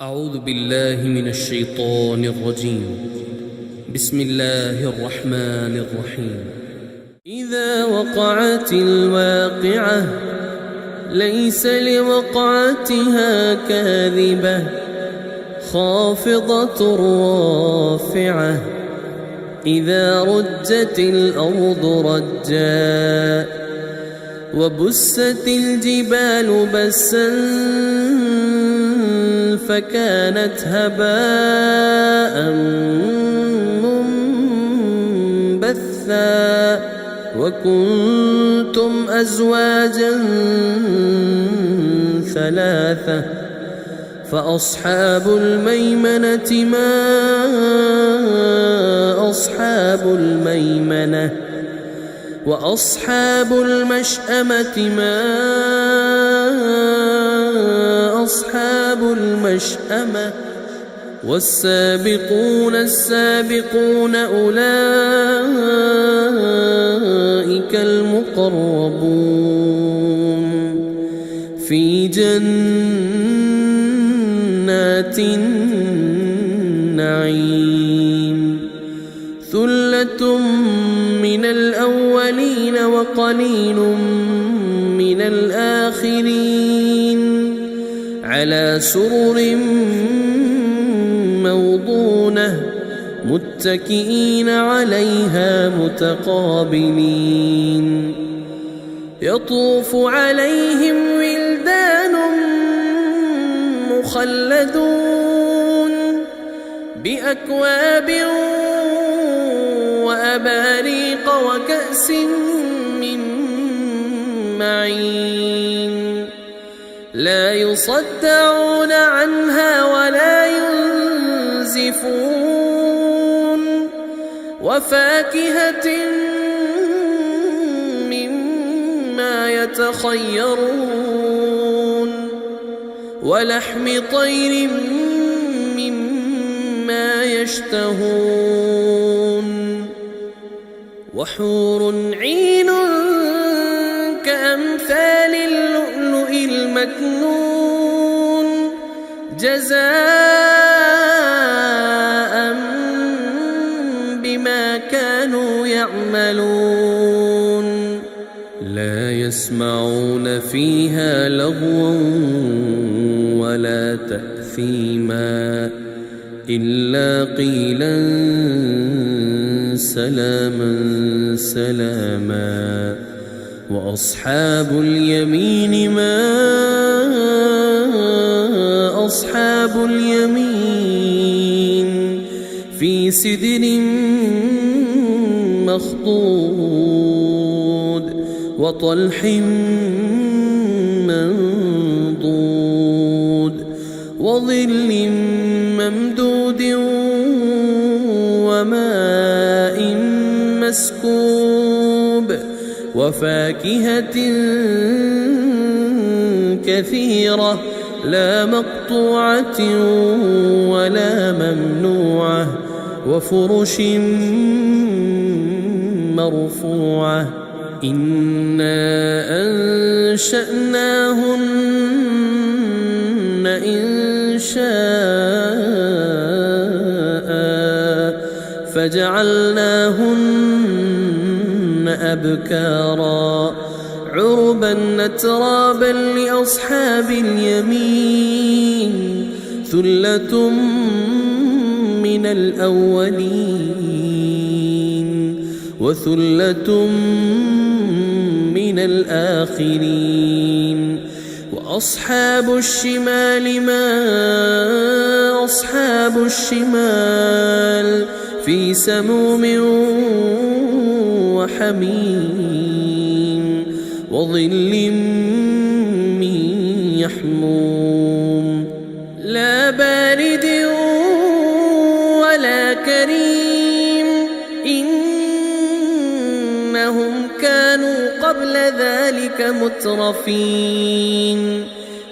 أعوذ بالله من الشيطان الرجيم. بسم الله الرحمن الرحيم. إذا وقعت الواقعة ليس لوقعتها كاذبة خافضة رافعة إذا رجت الأرض رجا وبست الجبال بسا فكانت هباء منبثا وكنتم أزواجا ثلاثة فأصحاب الميمنة ما أصحاب الميمنة وأصحاب المشأمة ما أصحاب المشأمة والسابقون السابقون أولئك المقربون في جنات النعيم ثلة من الأولين وقليل من الآخرين على سرر موضونة متكئين عليها متقابلين يطوف عليهم ولدان مخلدون بأكواب وأباريق وكأس من معين لا يصدعون عنها ولا ينزفون وفاكهة مما يتخيرون ولحم طير مما يشتهون وحور عين كأمثال اللؤلؤ المكنون جزاء بما كانوا يعملون لا يسمعون فيها لغوا ولا تأثيما إلا قيلا سلاما سلاما وأصحاب اليمين ما أصحاب اليمين في سدر مخضود وطلح منضود وظل ممدود وماء مسكوب وفاكهة كثيرة لا مقطوعة ولا ممنوعة وفرش مرفوعة إنا أنشأناهن إنشاء فجعلناهن أبكارا عربا أترابا لأصحاب اليمين ثلة من الأولين وثلة من الآخرين وأصحاب الشمال ما أصحاب الشمال في سموم وحميم وظل من يحموم لا بارد ولا كريم إنهم كانوا قبل ذلك مترفين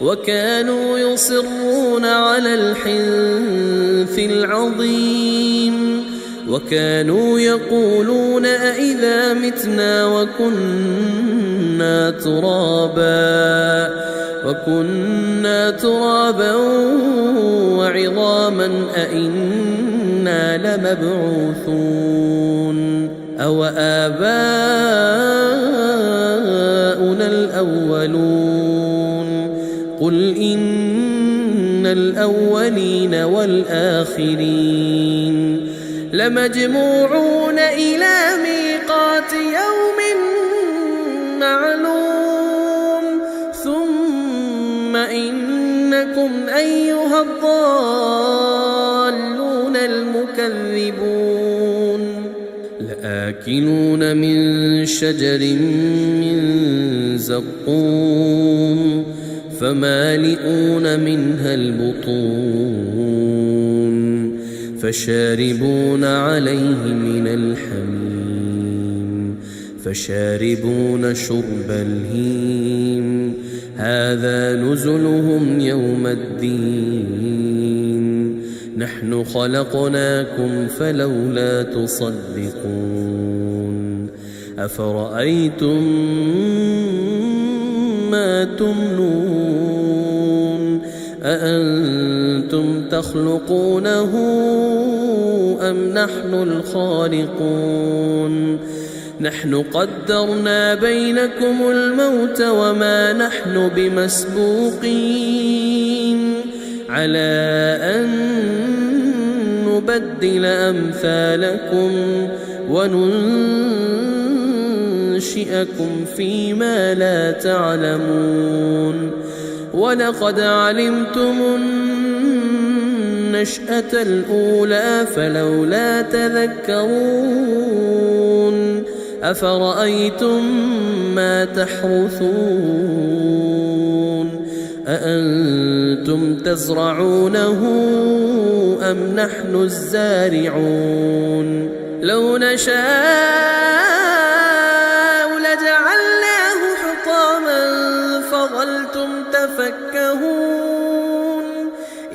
وكانوا يصرون على الحنث العظيم وكانوا يقولون أئذا متنا وكنا ترابا أئنا لمبعوثون أو آباؤنا الأولون قل إن الأولين والآخرين لمجموعون إلى ميقات يوم معلوم ثم إنكم أيها الضالون المكذبون لآكلون من شجر من زقوم فمالئون منها البطون فشاربون عليه من الحميم فشاربون شرب الهيم هذا نزلهم يوم الدين نحن خلقناكم فلولا تصدقون أفرأيتم ما تمنون أأنتم تخلقونه أم نحن الخالقون نحن قدرنا بينكم الموت وما نحن بمسبوقين على أن نبدل أمثالكم وننشئكم فيما لا تعلمون ولقد علمتم النشأة الأولى فلولا تذكرون أفرأيتم ما تحرثون أأنتم تزرعونه أم نحن الزارعون لو نشاء لجعلناه حطاما فظلتم تفكهون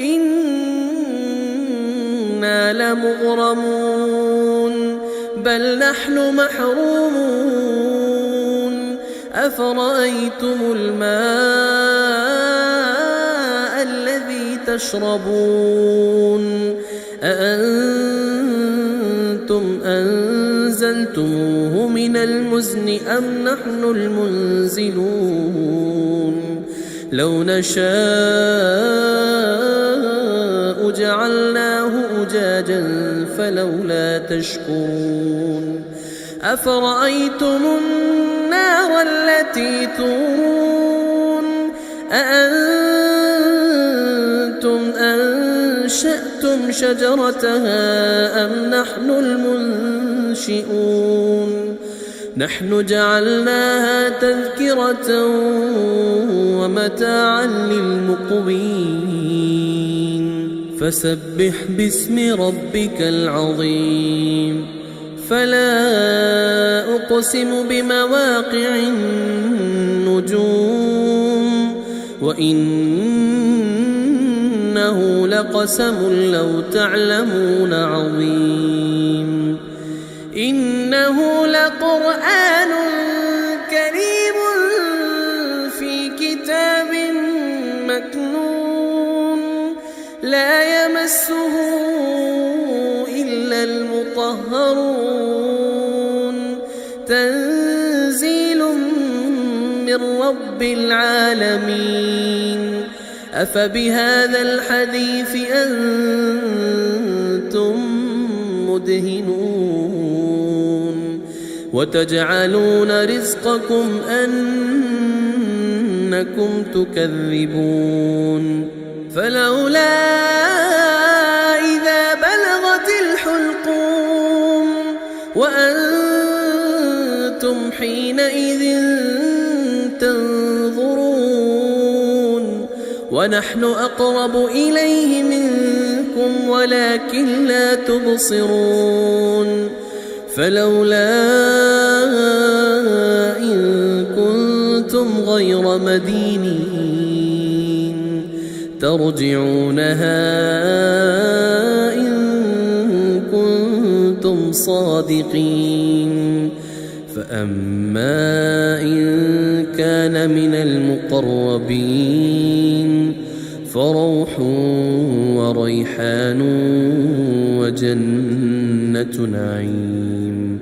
إنا لمغرمون بل نحن محرومون أفرأيتم الماء الذي تشربون أأنتم أنزلتموه من المزن أم نحن المنزلون لو نشاء جعلناه أجاجا فلولا تشكرون أفرأيتم النار التي تورون أأنتم أنشأتم شجرتها أم نحن المنشئون نحن جعلناها تذكرة ومتاعا للمقوين فسبح باسم ربك العظيم فلا أقسم بمواقع النجوم وإنه لقسم لو تعلمون عظيم إنه لقرآن كريم في كتاب مكنون لا يمسه إلا المطهرون تنزيل من رب العالمين أفبهذا الحديث أنتم مدهنون وتجعلون رزقكم أنكم تكذبون فلولا إذا بلغت الحلقوم وأنتم حينئذ تنظرون ونحن أقرب إليه منكم ولكن لا تبصرون فلولا إن كنتم غير مدينين ترجعونها إن كنتم صادقين فأما إن كان من المقربين فروح وريحان وجنة نعيم.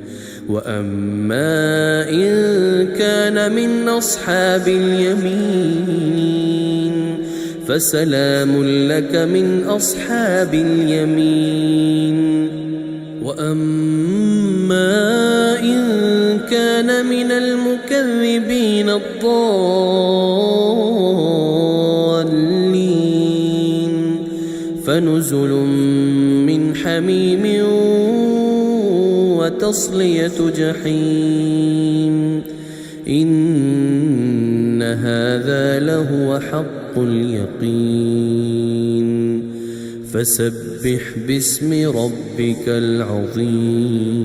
وأما إن كان من أصحاب اليمين فسلام لك من أصحاب اليمين. وأما إن كان من المكذبين الضالين فنزل من حميم وتصلية جحيم. إن هذا لهو حق اليقين. فسبح باسم ربك العظيم.